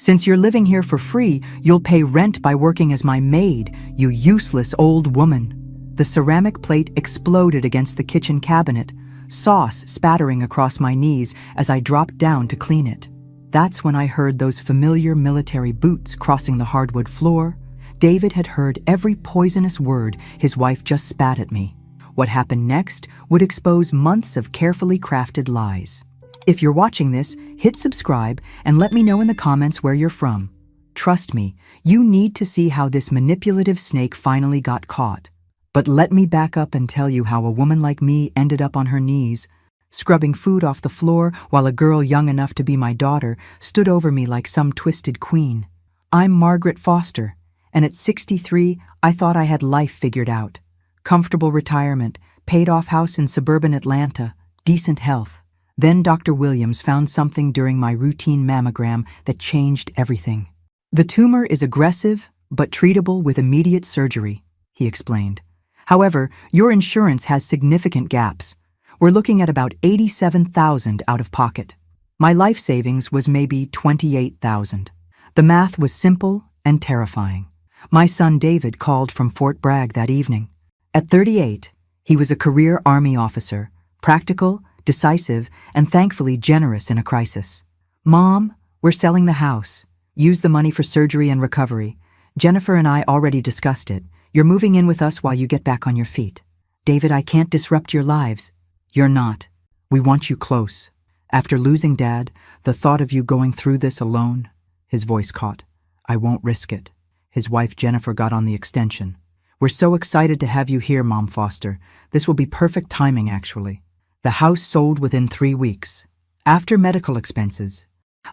Since you're living here for free, you'll pay rent by working as my maid, you useless old woman." The ceramic plate exploded against the kitchen cabinet, sauce spattering across my knees as I dropped down to clean it. That's when I heard those familiar military boots crossing the hardwood floor. David had heard every poisonous word his wife just spat at me. What happened next would expose months of carefully crafted lies. If you're watching this, hit subscribe and let me know in the comments where you're from. Trust me, you need to see how this manipulative snake finally got caught. But let me back up and tell you how a woman like me ended up on her knees, scrubbing food off the floor while a girl young enough to be my daughter stood over me like some twisted queen. I'm Margaret Foster, and at 63, I thought I had life figured out. Comfortable retirement, paid-off house in suburban Atlanta, decent health. Then Dr. Williams found something during my routine mammogram that changed everything. "The tumor is aggressive, but treatable with immediate surgery," he explained. "However, your insurance has significant gaps. We're looking at about $87,000 out of pocket. My life savings was maybe $28,000. The math was simple and terrifying. My son David called from Fort Bragg that evening. At 38, he was a career Army officer, practical, decisive, and thankfully generous in a crisis. "Mom, we're selling the house. Use the money for surgery and recovery. Jennifer and I already discussed it. You're moving in with us while you get back on your feet. David, I can't disrupt your lives." "You're not. We want you close. After losing Dad, the thought of you going through this alone," his voice caught. "I won't risk it." His wife Jennifer got on the extension. "We're so excited to have you here, Mom Foster. This will be perfect timing, actually." The house sold within 3 weeks. After medical expenses,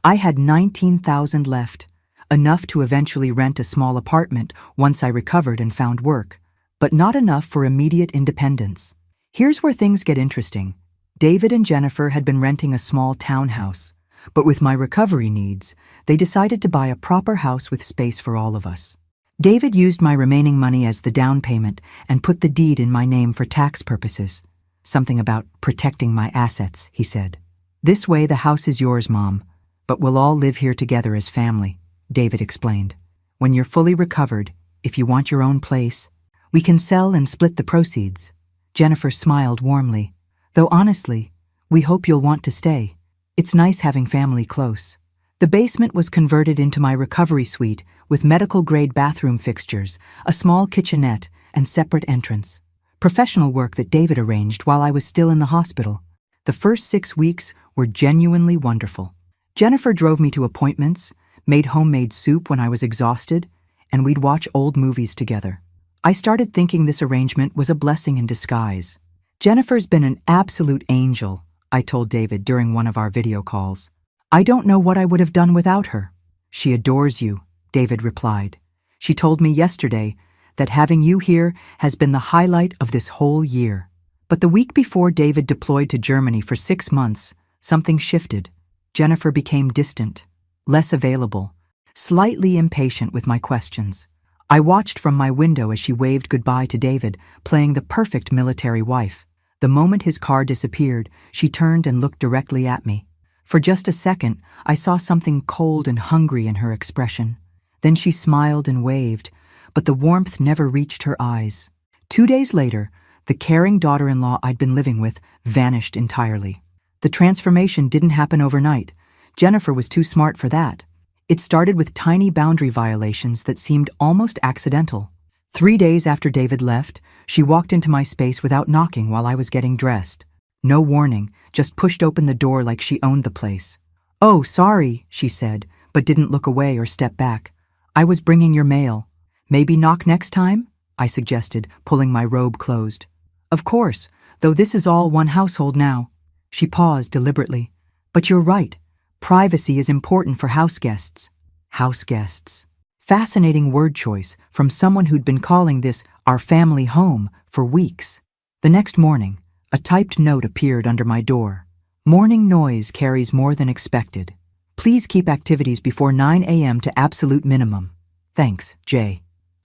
I had $19,000 left, enough to eventually rent a small apartment once I recovered and found work, but not enough for immediate independence. Here's where things get interesting. David and Jennifer had been renting a small townhouse, but with my recovery needs, they decided to buy a proper house with space for all of us. David used my remaining money as the down payment and put the deed in my name for tax purposes. Something about protecting my assets, he said. "This way the house is yours, Mom, but we'll all live here together as family," David explained. "When you're fully recovered, if you want your own place, we can sell and split the proceeds." Jennifer smiled warmly. "Though honestly, we hope you'll want to stay. It's nice having family close." The basement was converted into my recovery suite with medical-grade bathroom fixtures, a small kitchenette, and separate entrance. Professional work that David arranged while I was still in the hospital. The first 6 weeks were genuinely wonderful. Jennifer drove me to appointments, made homemade soup when I was exhausted, and we'd watch old movies together. I started thinking this arrangement was a blessing in disguise. "Jennifer's been an absolute angel," I told David during one of our video calls. "I don't know what I would have done without her." "She adores you," David replied. "She told me yesterday that having you here has been the highlight of this whole year." But the week before David deployed to Germany for 6 months, something shifted. Jennifer became distant, less available, slightly impatient with my questions. I watched from my window as she waved goodbye to David, playing the perfect military wife. The moment his car disappeared, she turned and looked directly at me. For just a second, I saw something cold and hungry in her expression. Then she smiled and waved, but the warmth never reached her eyes. 2 days later, the caring daughter-in-law I'd been living with vanished entirely. The transformation didn't happen overnight. Jennifer was too smart for that. It started with tiny boundary violations that seemed almost accidental. 3 days after David left, she walked into my space without knocking while I was getting dressed. No warning, just pushed open the door like she owned the place. "Oh, sorry," she said, but didn't look away or step back. "I was bringing your mail. Maybe knock next time?" I suggested, pulling my robe closed. "Of course, though this is all one household now." She paused deliberately. "But you're right. Privacy is important for house guests." House guests. Fascinating word choice from someone who'd been calling this our family home for weeks. The next morning, a typed note appeared under my door. "Morning noise carries more than expected. Please keep activities before 9 a.m. to absolute minimum. Thanks, Jay."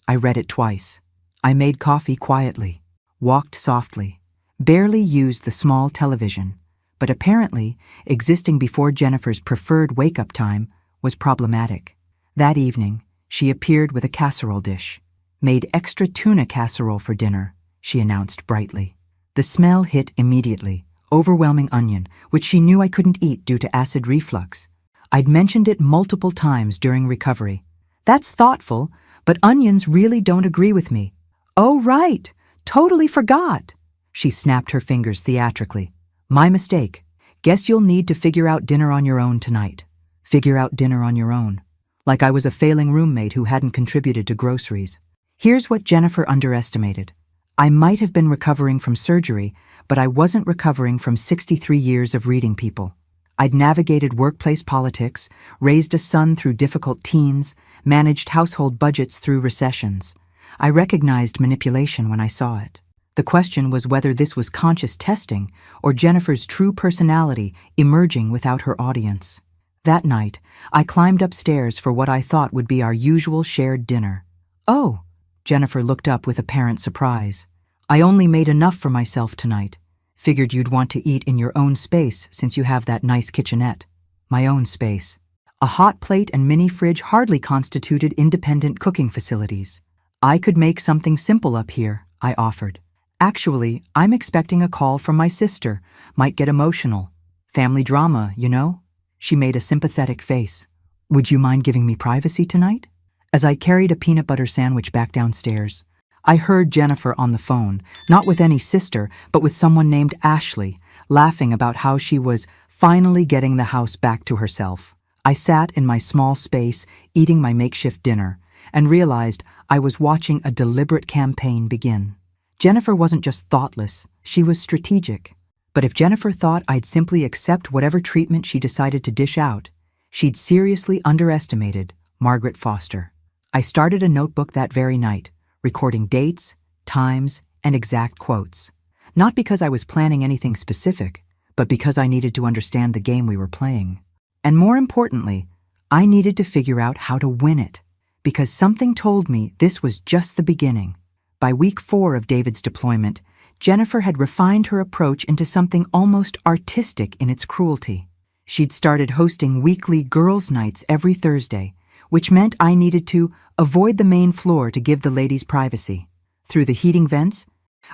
I read it twice. I made coffee quietly, walked softly, barely used the small television, but apparently, existing before Jennifer's preferred wake-up time was problematic. That evening, she appeared with a casserole dish. "Made extra tuna casserole for dinner," she announced brightly. The smell hit immediately, overwhelming onion, which she knew I couldn't eat due to acid reflux. I'd mentioned it multiple times during recovery. "That's thoughtful, but onions really don't agree with me." "Oh, right, totally forgot." She snapped her fingers theatrically. "My mistake. Guess you'll need to figure out dinner on your own tonight." Figure out dinner on your own. Like I was a failing roommate who hadn't contributed to groceries. Here's what Jennifer underestimated. I might have been recovering from surgery, but I wasn't recovering from 63 years of reading people. I'd navigated workplace politics, raised a son through difficult teens, managed household budgets through recessions. I recognized manipulation when I saw it. The question was whether this was conscious testing or Jennifer's true personality emerging without her audience. That night, I climbed upstairs for what I thought would be our usual shared dinner. "Oh," Jennifer looked up with apparent surprise. "I only made enough for myself tonight. Figured you'd want to eat in your own space since you have that nice kitchenette." My own space. A hot plate and mini fridge hardly constituted independent cooking facilities. "I could make something simple up here," I offered. "Actually, I'm expecting a call from my sister. Might get emotional. Family drama, you know?" She made a sympathetic face. "Would you mind giving me privacy tonight?" As I carried a peanut butter sandwich back downstairs, I heard Jennifer on the phone, not with any sister, but with someone named Ashley, laughing about how she was finally getting the house back to herself. I sat in my small space, eating my makeshift dinner, and realized I was watching a deliberate campaign begin. Jennifer wasn't just thoughtless, she was strategic. But if Jennifer thought I'd simply accept whatever treatment she decided to dish out, she'd seriously underestimated Margaret Foster. I started a notebook that very night, recording dates, times, and exact quotes. Not because I was planning anything specific, but because I needed to understand the game we were playing. And more importantly, I needed to figure out how to win it, because something told me this was just the beginning. By week 4 of David's deployment, Jennifer had refined her approach into something almost artistic in its cruelty. She'd started hosting weekly girls' nights every Thursday, which meant I needed to avoid the main floor to give the ladies privacy. Through the heating vents,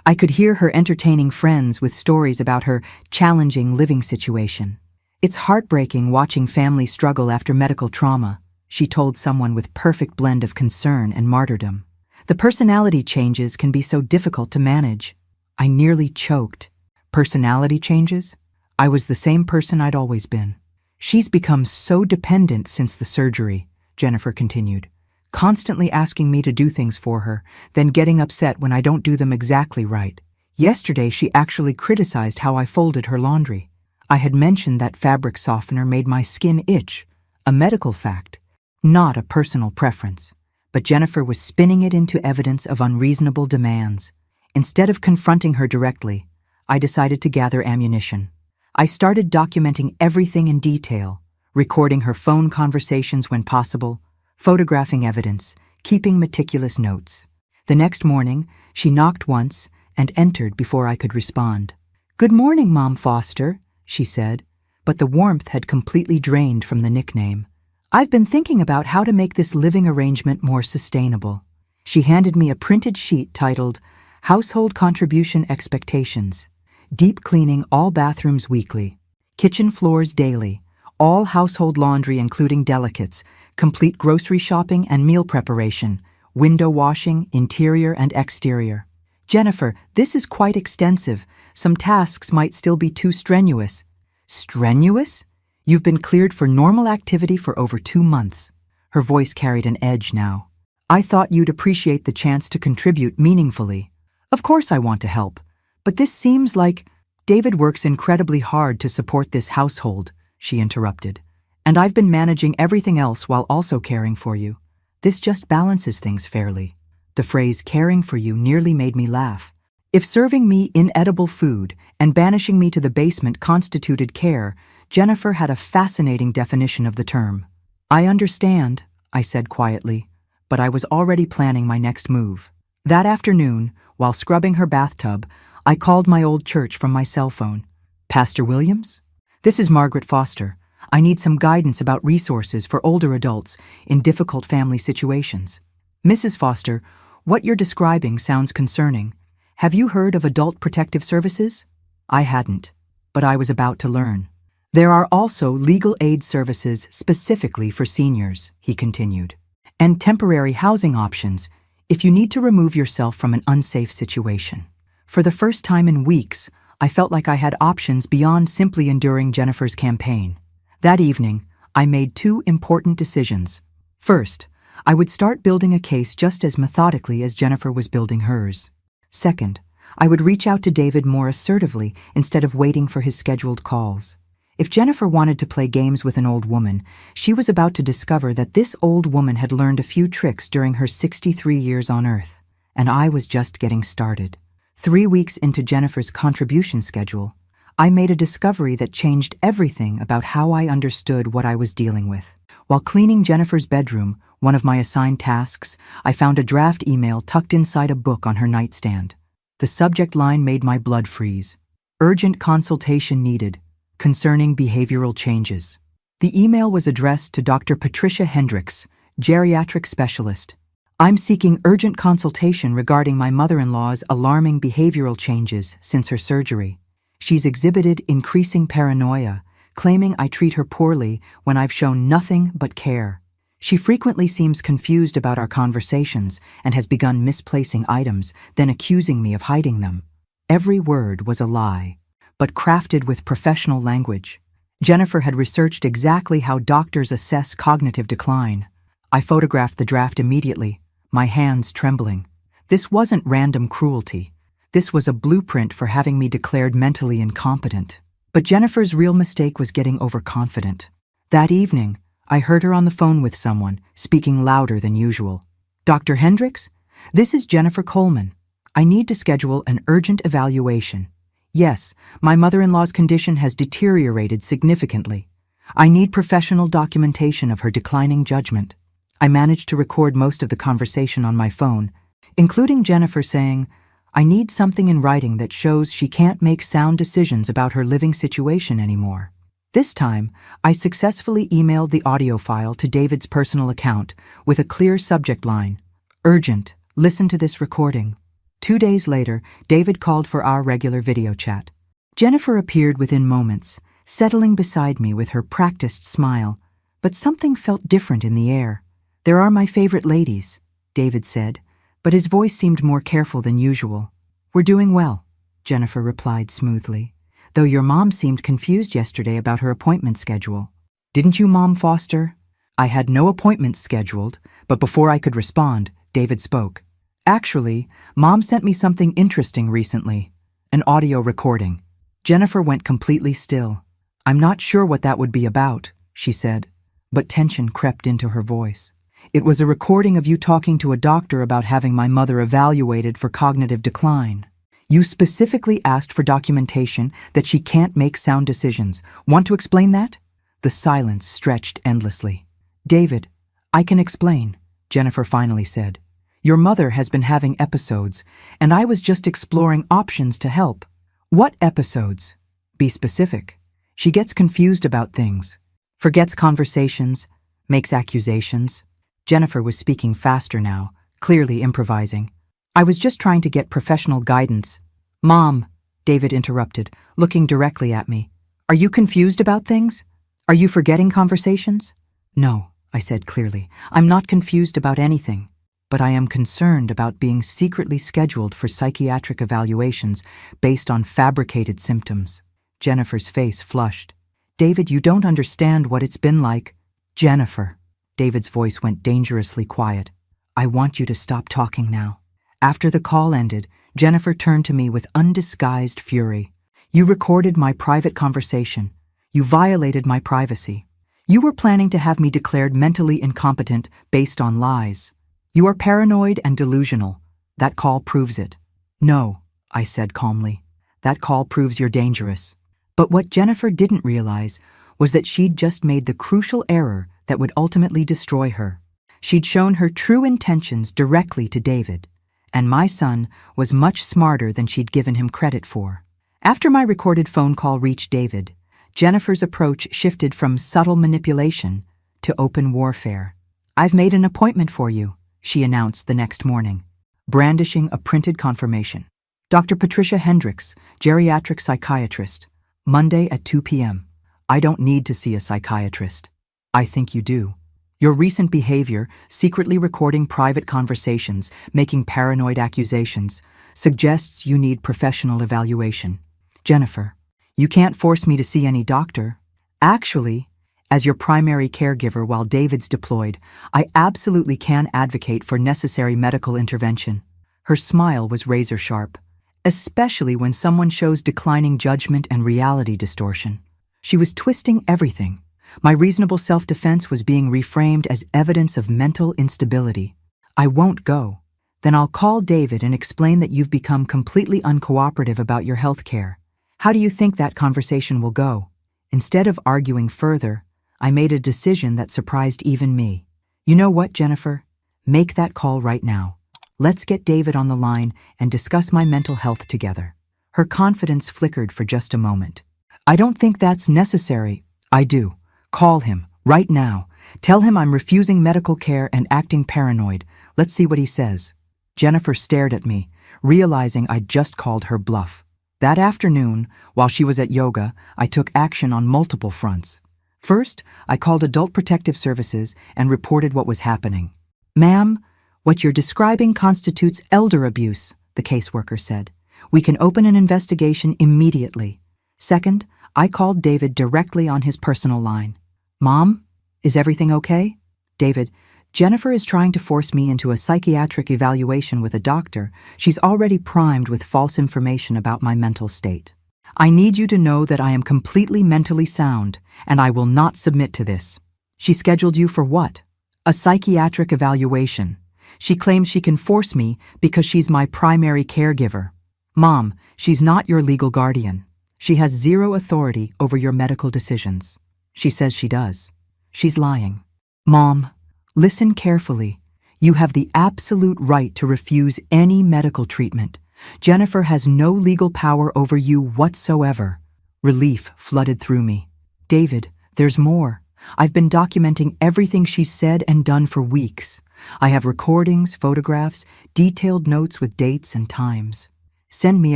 I could hear her entertaining friends with stories about her challenging living situation. "It's heartbreaking watching families struggle after medical trauma," she told someone with perfect blend of concern and martyrdom. "The personality changes can be so difficult to manage." I nearly choked. Personality changes? I was the same person I'd always been. "She's become so dependent since the surgery," Jennifer continued, "constantly asking me to do things for her, then getting upset when I don't do them exactly right. Yesterday, she actually criticized how I folded her laundry. I had mentioned that fabric softener made my skin itch, a medical fact, not a personal preference. But Jennifer was spinning it into evidence of unreasonable demands. Instead of confronting her directly, I decided to gather ammunition. I started documenting everything in detail, recording her phone conversations when possible, photographing evidence, keeping meticulous notes. The next morning, she knocked once and entered before I could respond. "Good morning, Mom Foster," she said, but the warmth had completely drained from the nickname. "I've been thinking about how to make this living arrangement more sustainable." She handed me a printed sheet titled Household Contribution Expectations. Deep cleaning all bathrooms weekly. Kitchen floors daily. All household laundry including delicates. Complete grocery shopping and meal preparation. Window washing, interior and exterior. "Jennifer, this is quite extensive. Some tasks might still be too strenuous." "Strenuous? You've been cleared for normal activity for over 2 months." Her voice carried an edge now. "I thought you'd appreciate the chance to contribute meaningfully." "Of course I want to help, but this seems like—" "David works incredibly hard to support this household," she interrupted. "And I've been managing everything else while also caring for you. This just balances things fairly." The phrase caring for you nearly made me laugh. If serving me inedible food and banishing me to the basement constituted care, Jennifer had a fascinating definition of the term. "I understand," I said quietly, but I was already planning my next move. That afternoon, while scrubbing her bathtub, I called my old church from my cell phone. "Pastor Williams? This is Margaret Foster. I need some guidance about resources for older adults in difficult family situations. Mrs. Foster, what you're describing sounds concerning. Have you heard of Adult Protective Services? I hadn't, but I was about to learn. There are also legal aid services specifically for seniors, he continued, and temporary housing options if you need to remove yourself from an unsafe situation. For the first time in weeks, I felt like I had options beyond simply enduring Jennifer's campaign. That evening, I made two important decisions. First, I would start building a case just as methodically as Jennifer was building hers. Second, I would reach out to David more assertively instead of waiting for his scheduled calls. If Jennifer wanted to play games with an old woman, she was about to discover that this old woman had learned a few tricks during her 63 years on Earth, and I was just getting started. 3 weeks into Jennifer's contribution schedule, I made a discovery that changed everything about how I understood what I was dealing with. While cleaning Jennifer's bedroom, one of my assigned tasks, I found a draft email tucked inside a book on her nightstand. The subject line made my blood freeze. Urgent consultation needed, concerning behavioral changes. The email was addressed to Dr. Patricia Hendricks, geriatric specialist. I'm seeking urgent consultation regarding my mother-in-law's alarming behavioral changes since her surgery. She's exhibited increasing paranoia, claiming I treat her poorly when I've shown nothing but care. She frequently seems confused about our conversations and has begun misplacing items, then accusing me of hiding them. Every word was a lie, but crafted with professional language. Jennifer had researched exactly how doctors assess cognitive decline. I photographed the draft immediately, my hands trembling. This wasn't random cruelty. This was a blueprint for having me declared mentally incompetent. But Jennifer's real mistake was getting overconfident. That evening, I heard her on the phone with someone, speaking louder than usual. Dr. Hendricks? This is Jennifer Coleman. I need to schedule an urgent evaluation. Yes, my mother-in-law's condition has deteriorated significantly. I need professional documentation of her declining judgment. I managed to record most of the conversation on my phone, including Jennifer saying, I need something in writing that shows she can't make sound decisions about her living situation anymore. This time, I successfully emailed the audio file to David's personal account with a clear subject line, Urgent, listen to this recording. 2 days later, David called for our regular video chat. Jennifer appeared within moments, settling beside me with her practiced smile, but something felt different in the air. There are my favorite ladies, David said, but his voice seemed more careful than usual. We're doing well, Jennifer replied smoothly, though your mom seemed confused yesterday about her appointment schedule. Didn't you, Mom Foster? I had no appointments scheduled, but before I could respond, David spoke. Actually, Mom sent me something interesting recently, an audio recording. Jennifer went completely still. I'm not sure what that would be about, she said, but tension crept into her voice. It was a recording of you talking to a doctor about having my mother evaluated for cognitive decline. You specifically asked for documentation that she can't make sound decisions. Want to explain that? The silence stretched endlessly. David, I can explain, Jennifer finally said. Your mother has been having episodes, and I was just exploring options to help. What episodes? Be specific. She gets confused about things, forgets conversations, makes accusations. Jennifer was speaking faster now, clearly improvising. I was just trying to get professional guidance. Mom, David interrupted, looking directly at me. Are you confused about things? Are you forgetting conversations? No, I said clearly. I'm not confused about anything. But I am concerned about being secretly scheduled for psychiatric evaluations based on fabricated symptoms. Jennifer's face flushed. David, you don't understand what it's been like. Jennifer. David's voice went dangerously quiet. I want you to stop talking now. After the call ended, Jennifer turned to me with undisguised fury. You recorded my private conversation. You violated my privacy. You were planning to have me declared mentally incompetent based on lies. You are paranoid and delusional. That call proves it. No, I said calmly. That call proves you're dangerous. But what Jennifer didn't realize was that she'd just made the crucial error that would ultimately destroy her. She'd shown her true intentions directly to David, and my son was much smarter than she'd given him credit for. After my recorded phone call reached David, Jennifer's approach shifted from subtle manipulation to open warfare. "I've made an appointment for you," she announced the next morning, brandishing a printed confirmation. "Dr. Patricia Hendricks, geriatric psychiatrist, Monday at 2 p.m. I don't need to see a psychiatrist." "I think you do. Your recent behavior, secretly recording private conversations, making paranoid accusations, suggests you need professional evaluation. Jennifer, you can't force me to see any doctor. Actually, as your primary caregiver while David's deployed, I absolutely can advocate for necessary medical intervention." Her smile was razor-sharp, especially when someone shows declining judgment and reality distortion. She was twisting everything. My reasonable self-defense was being reframed as evidence of mental instability. "I won't go. Then I'll call David and explain that you've become completely uncooperative about your health care. How do you think that conversation will go?" Instead of arguing further, I made a decision that surprised even me. "You know what, Jennifer? Make that call right now. Let's get David on the line and discuss my mental health together." Her confidence flickered for just a moment. "I don't think that's necessary." "I do. Call him, right now. Tell him I'm refusing medical care and acting paranoid. Let's see what he says." Jennifer stared at me, realizing I'd just called her bluff. That afternoon, while she was at yoga, I took action on multiple fronts. First, I called Adult Protective Services and reported what was happening. "Ma'am, what you're describing constitutes elder abuse," the caseworker said. "We can open an investigation immediately." Second, I called David directly on his personal line. "Mom, is everything okay?" "David, Jennifer is trying to force me into a psychiatric evaluation with a doctor. She's already primed with false information about my mental state. I need you to know that I am completely mentally sound, and I will not submit to this." "She scheduled you for what?" "A psychiatric evaluation. She claims she can force me because she's my primary caregiver." "Mom, she's not your legal guardian. She has zero authority over your medical decisions." "She says she does. She's lying." "Mom, listen carefully. You have the absolute right to refuse any medical treatment. Jennifer has no legal power over you whatsoever." Relief flooded through me. "David, there's more. I've been documenting everything she's said and done for weeks. I have recordings, photographs, detailed notes with dates and times. Send me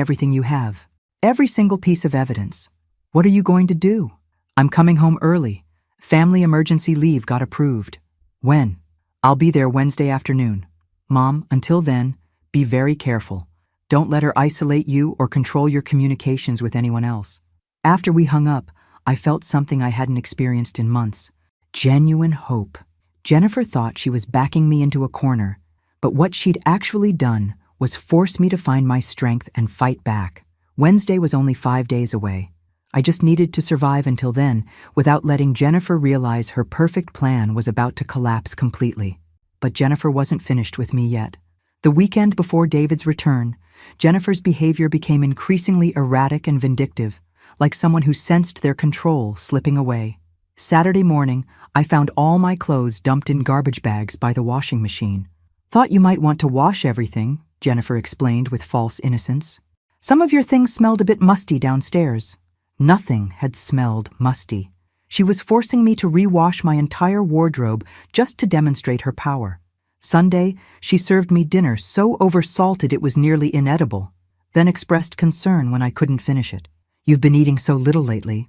everything you have. Every single piece of evidence." "What are you going to do?" "I'm coming home early. Family emergency leave got approved." "When?" "I'll be there Wednesday afternoon." "Mom, until then, be very careful. Don't let her isolate you or control your communications with anyone else." After we hung up, I felt something I hadn't experienced in months. Genuine hope. Jennifer thought she was backing me into a corner, but what she'd actually done was force me to find my strength and fight back. Wednesday was only 5 days away. I just needed to survive until then, without letting Jennifer realize her perfect plan was about to collapse completely. But Jennifer wasn't finished with me yet. The weekend before David's return, Jennifer's behavior became increasingly erratic and vindictive, like someone who sensed their control slipping away. Saturday morning, I found all my clothes dumped in garbage bags by the washing machine. "Thought you might want to wash everything," Jennifer explained with false innocence. "Some of your things smelled a bit musty downstairs." Nothing had smelled musty. She was forcing me to rewash my entire wardrobe just to demonstrate her power. Sunday, she served me dinner so oversalted it was nearly inedible, then expressed concern when I couldn't finish it. "You've been eating so little lately."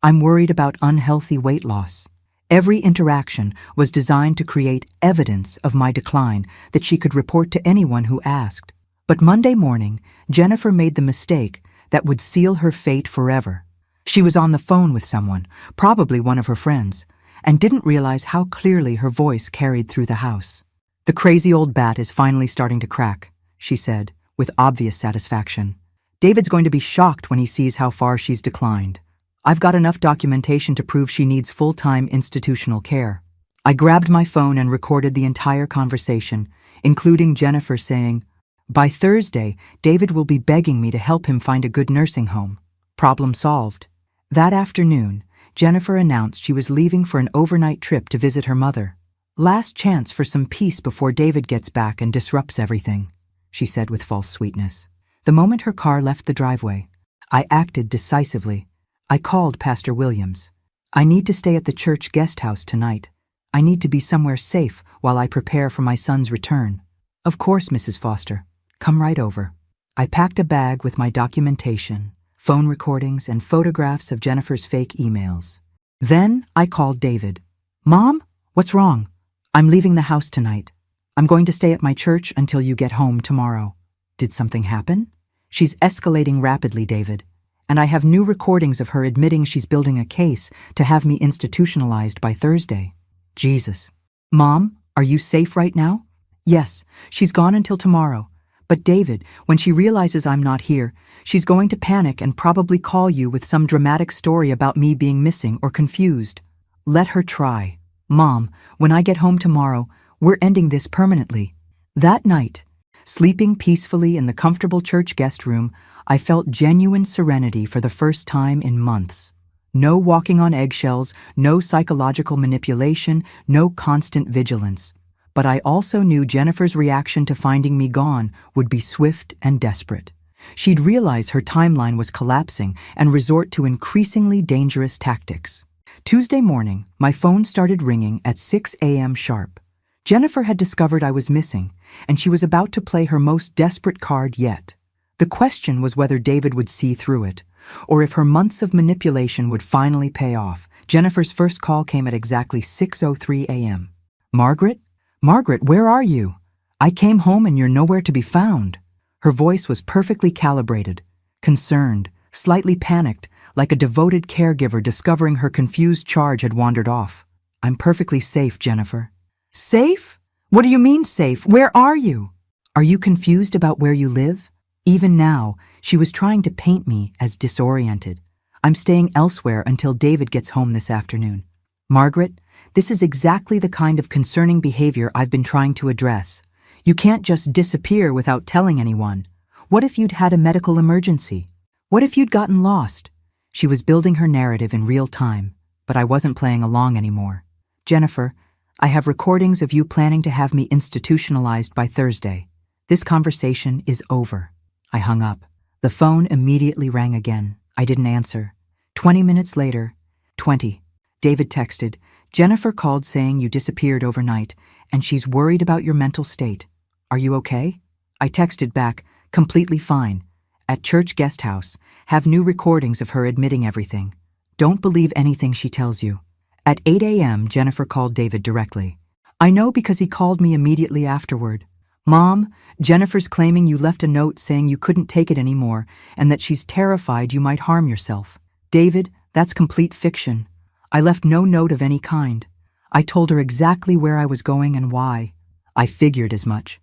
"I'm worried about unhealthy weight loss." Every interaction was designed to create evidence of my decline that she could report to anyone who asked. But Monday morning, Jennifer made the mistake that would seal her fate forever. She was on the phone with someone, probably one of her friends, and didn't realize how clearly her voice carried through the house. "The crazy old bat is finally starting to crack," she said, with obvious satisfaction. "David's going to be shocked when he sees how far she's declined. I've got enough documentation to prove she needs full-time institutional care." I grabbed my phone and recorded the entire conversation, including Jennifer saying, "By Thursday, David will be begging me to help him find a good nursing home." Problem solved. That afternoon, Jennifer announced she was leaving for an overnight trip to visit her mother. "Last chance for some peace before David gets back and disrupts everything," she said with false sweetness. The moment her car left the driveway, I acted decisively. I called Pastor Williams. I need to stay at the church guest house tonight. I need to be somewhere safe while I prepare for my son's return. Of course, Mrs. Foster. Come right over. I packed a bag with my documentation, phone recordings, and photographs of Jennifer's fake emails. Then I called David. Mom, what's wrong? I'm leaving the house tonight. I'm going to stay at my church until you get home tomorrow. Did something happen? She's escalating rapidly, David, and I have new recordings of her admitting she's building a case to have me institutionalized by Thursday. Jesus. Mom, are you safe right now? Yes, she's gone until tomorrow. But David, when she realizes I'm not here, she's going to panic and probably call you with some dramatic story about me being missing or confused. Let her try. Mom, when I get home tomorrow, we're ending this permanently. That night, sleeping peacefully in the comfortable church guest room, I felt genuine serenity for the first time in months. No walking on eggshells, no psychological manipulation, no constant vigilance. But I also knew Jennifer's reaction to finding me gone would be swift and desperate. She'd realize her timeline was collapsing and resort to increasingly dangerous tactics. Tuesday morning, my phone started ringing at 6 a.m. sharp. Jennifer had discovered I was missing, and she was about to play her most desperate card yet. The question was whether David would see through it, or if her months of manipulation would finally pay off. Jennifer's first call came at exactly 6:03 a.m. Margaret? Margaret, where are you? I came home and you're nowhere to be found. Her voice was perfectly calibrated, concerned, slightly panicked, like a devoted caregiver discovering her confused charge had wandered off. I'm perfectly safe, Jennifer. Safe? What do you mean safe? Where are you? Are you confused about where you live? Even now, she was trying to paint me as disoriented. I'm staying elsewhere until David gets home this afternoon. Margaret, this is exactly the kind of concerning behavior I've been trying to address. You can't just disappear without telling anyone. What if you'd had a medical emergency? What if you'd gotten lost? She was building her narrative in real time, but I wasn't playing along anymore. Jennifer, I have recordings of you planning to have me institutionalized by Thursday. This conversation is over. I hung up. The phone immediately rang again. I didn't answer. 20 minutes later, 20. David texted, Jennifer called saying you disappeared overnight, and she's worried about your mental state. Are you okay? I texted back, completely fine. At church guest house, have new recordings of her admitting everything. Don't believe anything she tells you. At 8 a.m., Jennifer called David directly. I know because he called me immediately afterward. Mom, Jennifer's claiming you left a note saying you couldn't take it anymore and that she's terrified you might harm yourself. David, that's complete fiction. I left no note of any kind. I told her exactly where I was going and why. I figured as much.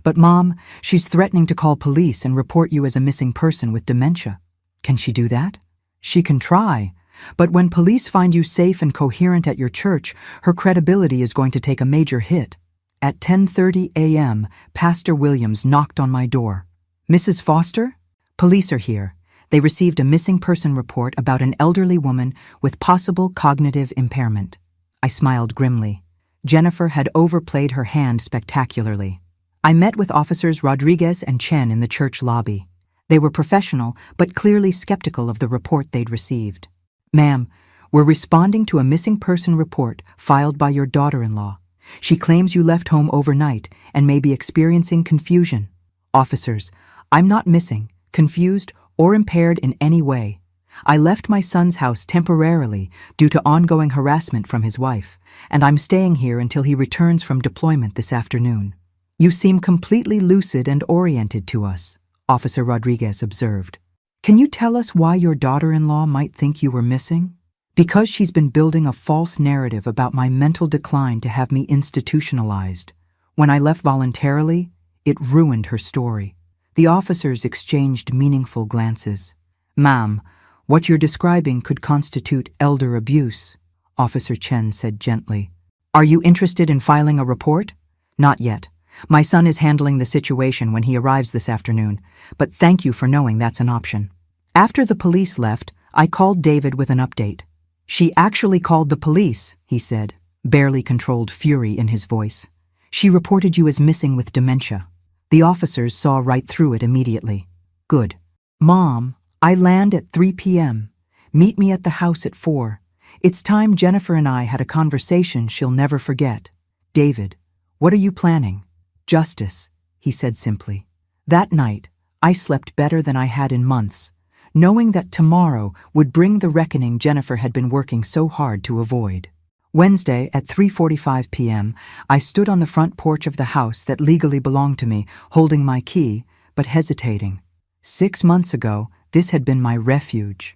But Mom, she's threatening to call police and report you as a missing person with dementia. Can she do that? She can try. But when police find you safe and coherent at your church, her credibility is going to take a major hit. At 10:30 a.m., Pastor Williams knocked on my door. Mrs. Foster? Police are here. They received a missing person report about an elderly woman with possible cognitive impairment. I smiled grimly. Jennifer had overplayed her hand spectacularly. I met with officers Rodriguez and Chen in the church lobby. They were professional, but clearly skeptical of the report they'd received. Ma'am, we're responding to a missing person report filed by your daughter-in-law. She claims you left home overnight and may be experiencing confusion. Officers, I'm not missing, confused, or impaired in any way. I left my son's house temporarily due to ongoing harassment from his wife, and I'm staying here until he returns from deployment this afternoon. You seem completely lucid and oriented to us, Officer Rodriguez observed. Can you tell us why your daughter-in-law might think you were missing? Because she's been building a false narrative about my mental decline to have me institutionalized. When I left voluntarily, it ruined her story. The officers exchanged meaningful glances. Ma'am, what you're describing could constitute elder abuse, Officer Chen said gently. Are you interested in filing a report? Not yet. My son is handling the situation when he arrives this afternoon, but thank you for knowing that's an option. After the police left, I called David with an update. She actually called the police, he said, barely controlled fury in his voice. She reported you as missing with dementia. The officers saw right through it immediately. Good. Mom, I land at 3 p.m. Meet me at the house at 4. It's time Jennifer and I had a conversation she'll never forget. David, what are you planning? Justice, he said simply. That night, I slept better than I had in months, knowing that tomorrow would bring the reckoning Jennifer had been working so hard to avoid. Wednesday at 3:45 p.m., I stood on the front porch of the house that legally belonged to me, holding my key, but hesitating. 6 months ago, this had been my refuge.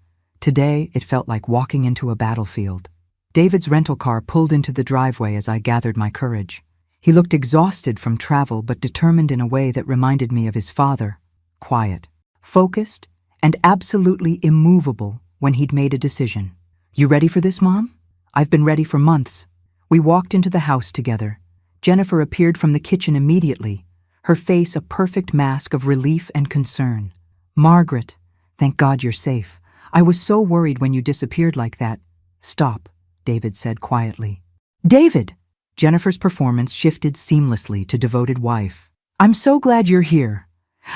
Today, it felt like walking into a battlefield. David's rental car pulled into the driveway as I gathered my courage. He looked exhausted from travel but determined in a way that reminded me of his father. Quiet, focused, and absolutely immovable when he'd made a decision. You ready for this, Mom? I've been ready for months. We walked into the house together. Jennifer appeared from the kitchen immediately, her face a perfect mask of relief and concern. Margaret, thank God you're safe. I was so worried when you disappeared like that. Stop, David said quietly. David! Jennifer's performance shifted seamlessly to devoted wife. I'm so glad you're here.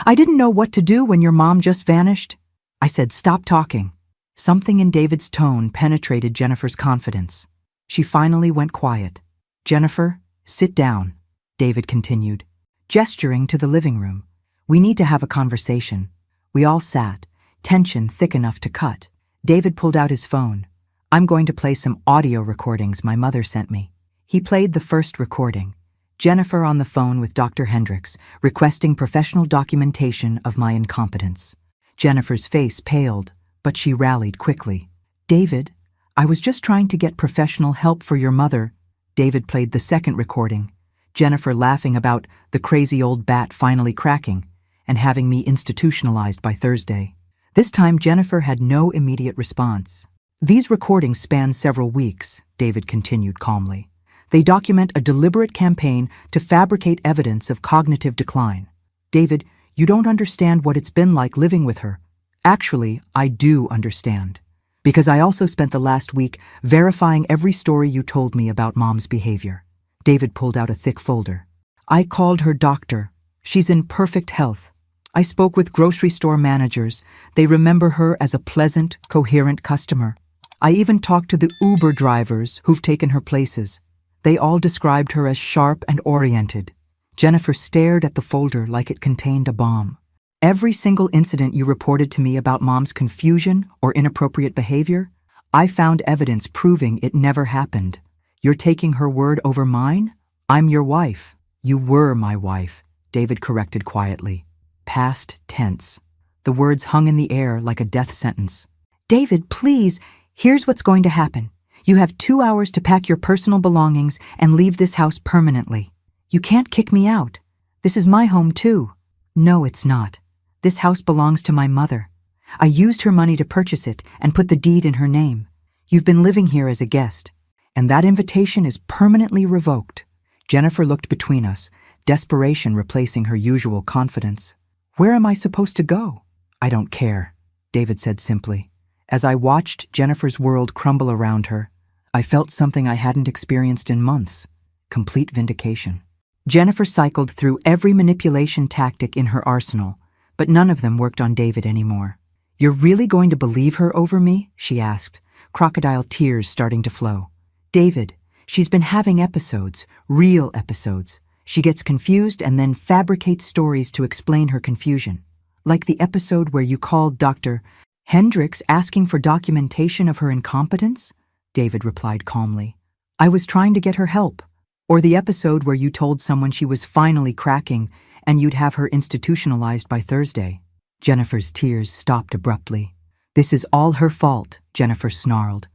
I didn't know what to do when your mom just vanished. I said, stop talking. Something in David's tone penetrated Jennifer's confidence. She finally went quiet. Jennifer, sit down, David continued, gesturing to the living room. We need to have a conversation. We all sat, tension thick enough to cut. David pulled out his phone. I'm going to play some audio recordings my mother sent me. He played the first recording. Jennifer on the phone with Dr. Hendricks, requesting professional documentation of my incompetence. Jennifer's face paled, but she rallied quickly. David, I was just trying to get professional help for your mother. David played the second recording, Jennifer laughing about the crazy old bat finally cracking and having me institutionalized by Thursday. This time Jennifer had no immediate response. These recordings span several weeks, David continued calmly. They document a deliberate campaign to fabricate evidence of cognitive decline. David, you don't understand what it's been like living with her. Actually, I do understand. Because I also spent the last week verifying every story you told me about Mom's behavior. David pulled out a thick folder. I called her doctor. She's in perfect health. I spoke with grocery store managers. They remember her as a pleasant, coherent customer. I even talked to the Uber drivers who've taken her places. They all described her as sharp and oriented. Jennifer stared at the folder like it contained a bomb. Every single incident you reported to me about Mom's confusion or inappropriate behavior, I found evidence proving it never happened. You're taking her word over mine? I'm your wife. You were my wife, David corrected quietly. Past tense. The words hung in the air like a death sentence. David, please, here's what's going to happen. You have 2 hours to pack your personal belongings and leave this house permanently. You can't kick me out. This is my home too. No, it's not. This house belongs to my mother. I used her money to purchase it and put the deed in her name. You've been living here as a guest, and that invitation is permanently revoked. Jennifer looked between us, desperation replacing her usual confidence. Where am I supposed to go? I don't care, David said simply. As I watched Jennifer's world crumble around her, I felt something I hadn't experienced in months. Complete vindication. Jennifer cycled through every manipulation tactic in her arsenal, but none of them worked on David anymore. You're really going to believe her over me? She asked, crocodile tears starting to flow. David, she's been having episodes, real episodes. She gets confused and then fabricates stories to explain her confusion. Like the episode where you called Dr. Hendricks asking for documentation of her incompetence? David replied calmly. I was trying to get her help. Or the episode where you told someone she was finally cracking and you'd have her institutionalized by Thursday. Jennifer's tears stopped abruptly. This is all her fault, Jennifer snarled,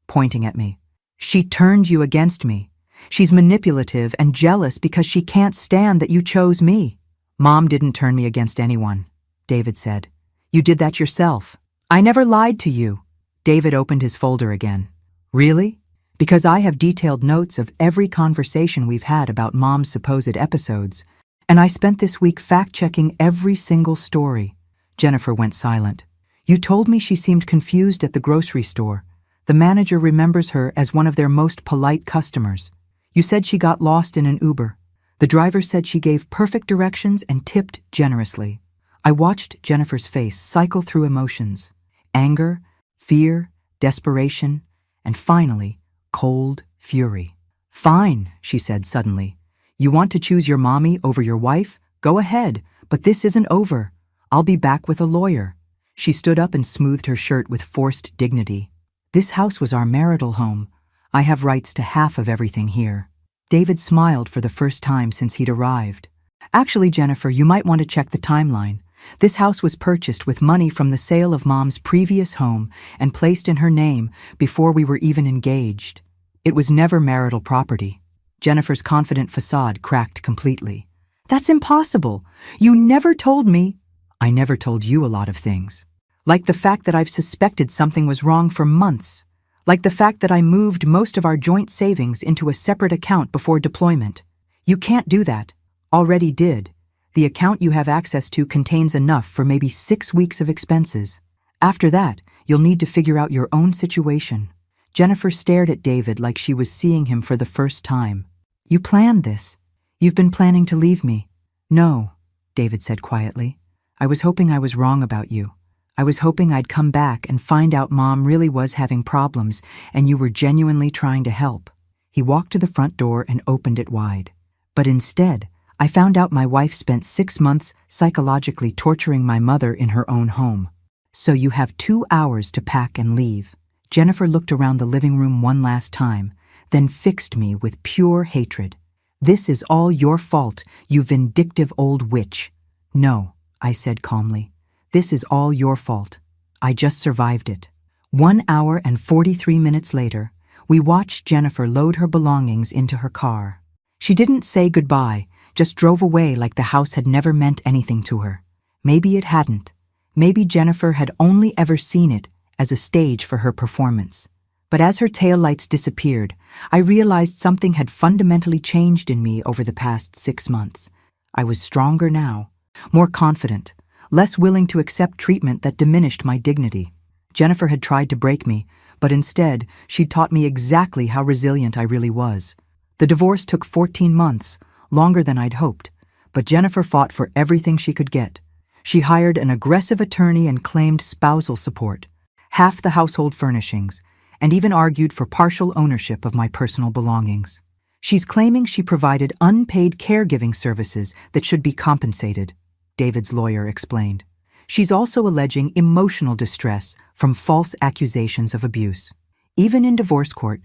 pointing at me. She turned you against me. She's manipulative and jealous because she can't stand that you chose me. Mom didn't turn me against anyone, David said. You did that yourself. I never lied to you. David opened his folder again. Really? Because I have detailed notes of every conversation we've had about Mom's supposed episodes, and I spent this week fact-checking every single story. Jennifer went silent. You told me she seemed confused at the grocery store. The manager remembers her as one of their most polite customers. You said she got lost in an Uber. The driver said she gave perfect directions and tipped generously. I watched Jennifer's face cycle through emotions. Anger, fear, desperation, and finally, cold fury. "Fine," she said suddenly. "You want to choose your mommy over your wife? Go ahead, but this isn't over. I'll be back with a lawyer." She stood up and smoothed her shirt with forced dignity. "This house was our marital home. I have rights to half of everything here." David smiled for the first time since he'd arrived. "Actually, Jennifer, you might want to check the timeline. This house was purchased with money from the sale of Mom's previous home and placed in her name before we were even engaged. It was never marital property." Jennifer's confident facade cracked completely. "That's impossible. You never told me." "I never told you a lot of things. Like the fact that I've suspected something was wrong for months. Like the fact that I moved most of our joint savings into a separate account before deployment. You can't do that. Already did. The account you have access to contains enough for maybe 6 weeks of expenses. After that, you'll need to figure out your own situation." Jennifer stared at David like she was seeing him for the first time. "You planned this. You've been planning to leave me." "No," David said quietly. "I was hoping I was wrong about you. I was hoping I'd come back and find out Mom really was having problems and you were genuinely trying to help." He walked to the front door and opened it wide. "But instead, I found out my wife spent 6 months psychologically torturing my mother in her own home. So you have 2 hours to pack and leave." Jennifer looked around the living room one last time, then fixed me with pure hatred. "This is all your fault, you vindictive old witch." "No," I said calmly. "This is all your fault. I just survived it." 1 hour and 43 minutes later, we watched Jennifer load her belongings into her car. She didn't say goodbye, just drove away like the house had never meant anything to her. Maybe it hadn't. Maybe Jennifer had only ever seen it as a stage for her performance. But as her taillights disappeared, I realized something had fundamentally changed in me over the past 6 months. I was stronger now, more confident, less willing to accept treatment that diminished my dignity. Jennifer had tried to break me, but instead, she'd taught me exactly how resilient I really was. The divorce took 14 months, longer than I'd hoped, but Jennifer fought for everything she could get. She hired an aggressive attorney and claimed spousal support, half the household furnishings, and even argued for partial ownership of my personal belongings. She's claiming she provided unpaid caregiving services that should be compensated, David's lawyer explained. She's also alleging emotional distress from false accusations of abuse. Even in divorce court,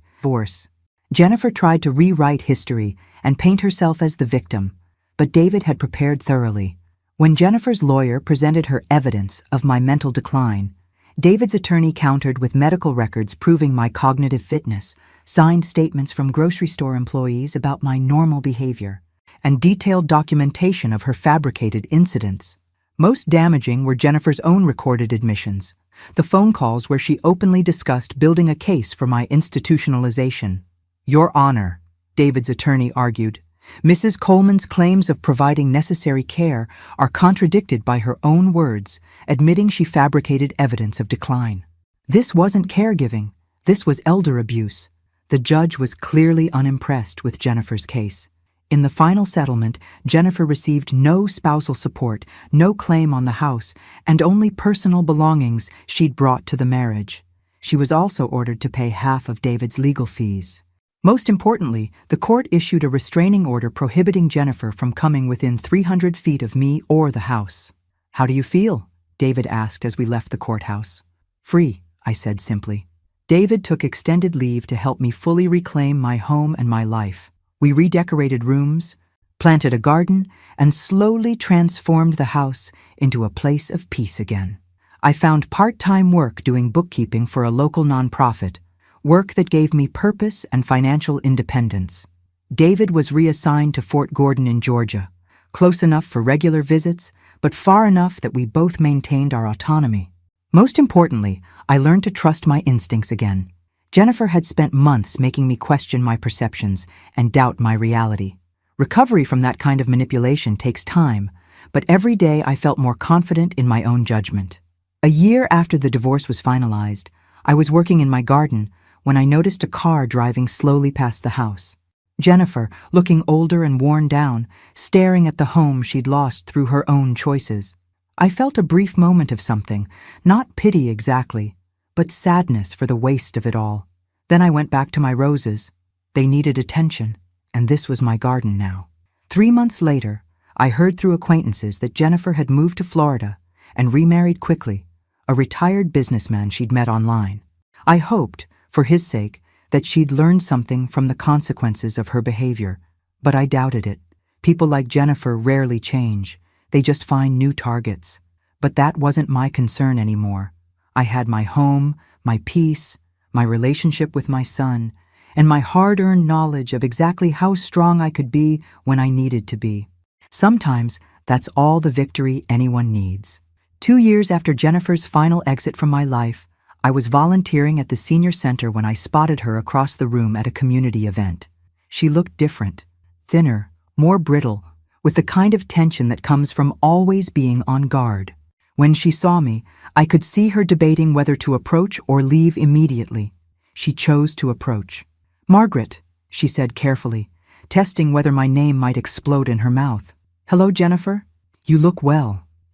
Jennifer tried to rewrite history and paint herself as the victim, but David had prepared thoroughly. When Jennifer's lawyer presented her evidence of my mental decline, David's attorney countered with medical records proving my cognitive fitness, signed statements from grocery store employees about my normal behavior, and detailed documentation of her fabricated incidents. Most damaging were Jennifer's own recorded admissions, the phone calls where she openly discussed building a case for my institutionalization. "Your Honor," David's attorney argued, "Mrs. Coleman's claims of providing necessary care are contradicted by her own words, admitting she fabricated evidence of decline. This wasn't caregiving, this was elder abuse." The judge was clearly unimpressed with Jennifer's case. In the final settlement, Jennifer received no spousal support, no claim on the house, and only personal belongings she'd brought to the marriage. She was also ordered to pay half of David's legal fees. Most importantly, the court issued a restraining order prohibiting Jennifer from coming within 300 feet of me or the house. "How do you feel?" David asked as we left the courthouse. "Free," I said simply. David took extended leave to help me fully reclaim my home and my life. We redecorated rooms, planted a garden, and slowly transformed the house into a place of peace again. I found part-time work doing bookkeeping for a local nonprofit, work that gave me purpose and financial independence. David was reassigned to Fort Gordon in Georgia, close enough for regular visits, but far enough that we both maintained our autonomy. Most importantly, I learned to trust my instincts again. Jennifer had spent months making me question my perceptions and doubt my reality. Recovery from that kind of manipulation takes time, but every day I felt more confident in my own judgment. A year after the divorce was finalized, I was working in my garden when I noticed a car driving slowly past the house. Jennifer, looking older and worn down, staring at the home she'd lost through her own choices. I felt a brief moment of something, not pity exactly, but sadness for the waste of it all. Then I went back to my roses. They needed attention, and this was my garden now. 3 months later, I heard through acquaintances that Jennifer had moved to Florida and remarried quickly, a retired businessman she'd met online. I hoped, for his sake, that she'd learned something from the consequences of her behavior, but I doubted it. People like Jennifer rarely change. They just find new targets. But that wasn't my concern anymore. I had my home, my peace, my relationship with my son, and my hard-earned knowledge of exactly how strong I could be when I needed to be. Sometimes that's all the victory anyone needs. 2 years after Jennifer's final exit from my life, I was volunteering at the senior center when I spotted her across the room at a community event. She looked different, thinner, more brittle, with the kind of tension that comes from always being on guard. When she saw me, I could see her debating whether to approach or leave immediately. She chose to approach. "Margaret," she said carefully, testing whether my name might explode in her mouth. "Hello, Jennifer. You look well."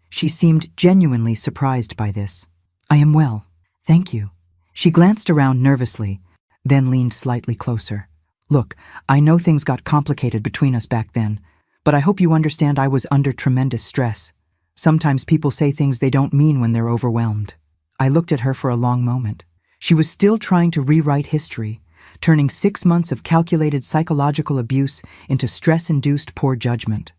She seemed genuinely surprised by this. "I am well, thank you." She glanced around nervously, then leaned slightly closer. "Look, I know things got complicated between us back then, but I hope you understand I was under tremendous stress. Sometimes people say things they don't mean when they're overwhelmed." I looked at her for a long moment. She was still trying to rewrite history, turning 6 months of calculated psychological abuse into stress-induced poor judgment.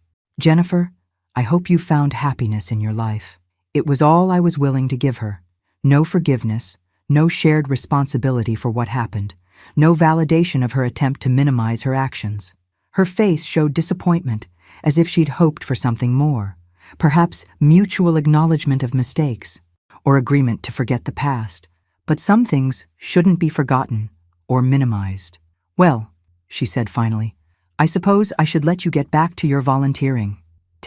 "Jennifer, I hope you found happiness in your life." It was all I was willing to give her. No forgiveness, no shared responsibility for what happened, no validation of her attempt to minimize her actions. Her face showed disappointment, as if she'd hoped for something more. Perhaps mutual acknowledgement of mistakes, or agreement to forget the past. But some things shouldn't be forgotten or minimized. "Well," she said finally, "I suppose I should let you get back to your volunteering.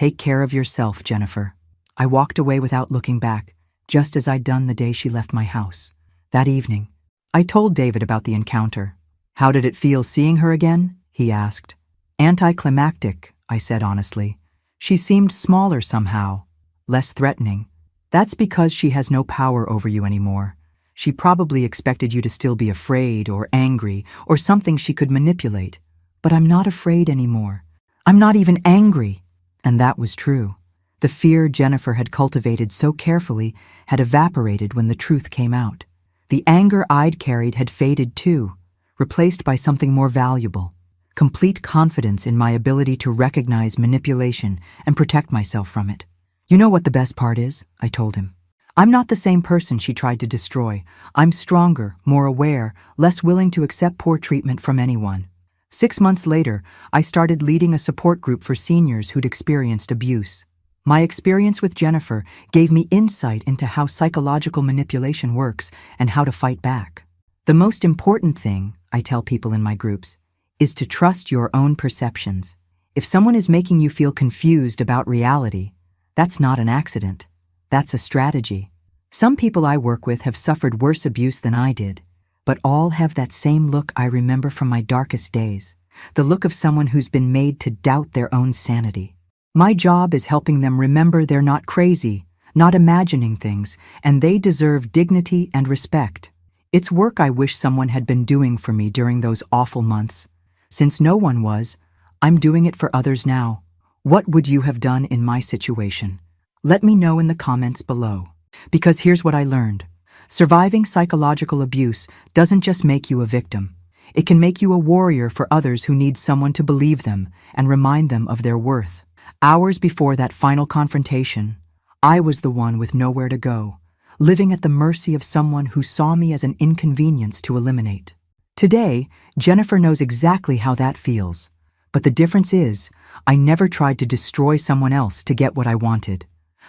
Take care of yourself, Jennifer." I walked away without looking back, just as I'd done the day she left my house. That evening, I told David about the encounter. "How did it feel seeing her again?" he asked. "Anticlimactic," I said honestly. "She seemed smaller somehow, less threatening." "That's because she has no power over you anymore. She probably expected you to still be afraid or angry or something she could manipulate. But I'm not afraid anymore. I'm not even angry." And that was true. The fear Jennifer had cultivated so carefully had evaporated when the truth came out. The anger I'd carried had faded too, replaced by something more valuable. Complete confidence in my ability to recognize manipulation and protect myself from it. "You know what the best part is?" I told him. "I'm not the same person she tried to destroy. I'm stronger, more aware, less willing to accept poor treatment from anyone." 6 months later, I started leading a support group for seniors who'd experienced abuse. My experience with Jennifer gave me insight into how psychological manipulation works and how to fight back. The most important thing, I tell people in my groups, is to trust your own perceptions. If someone is making you feel confused about reality, that's not an accident. That's a strategy. Some people I work with have suffered worse abuse than I did, but all have that same look I remember from my darkest days, the look of someone who's been made to doubt their own sanity. My job is helping them remember they're not crazy, not imagining things, and they deserve dignity and respect. It's work I wish someone had been doing for me during those awful months. Since no one was, I'm doing it for others now. What would you have done in my situation? Let me know in the comments below. Because here's what I learned. Surviving psychological abuse doesn't just make you a victim. It can make you a warrior for others who need someone to believe them and remind them of their worth. Hours before that final confrontation, I was the one with nowhere to go, living at the mercy of someone who saw me as an inconvenience to eliminate. Today, Jennifer knows exactly how that feels. But the difference is, I never tried to destroy someone else to get what I wanted.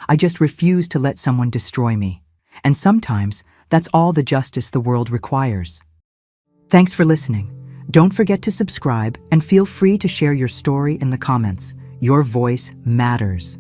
I just refused to let someone destroy me. And sometimes, that's all the justice the world requires. Thanks for listening. Don't forget to subscribe and feel free to share your story in the comments. Your voice matters.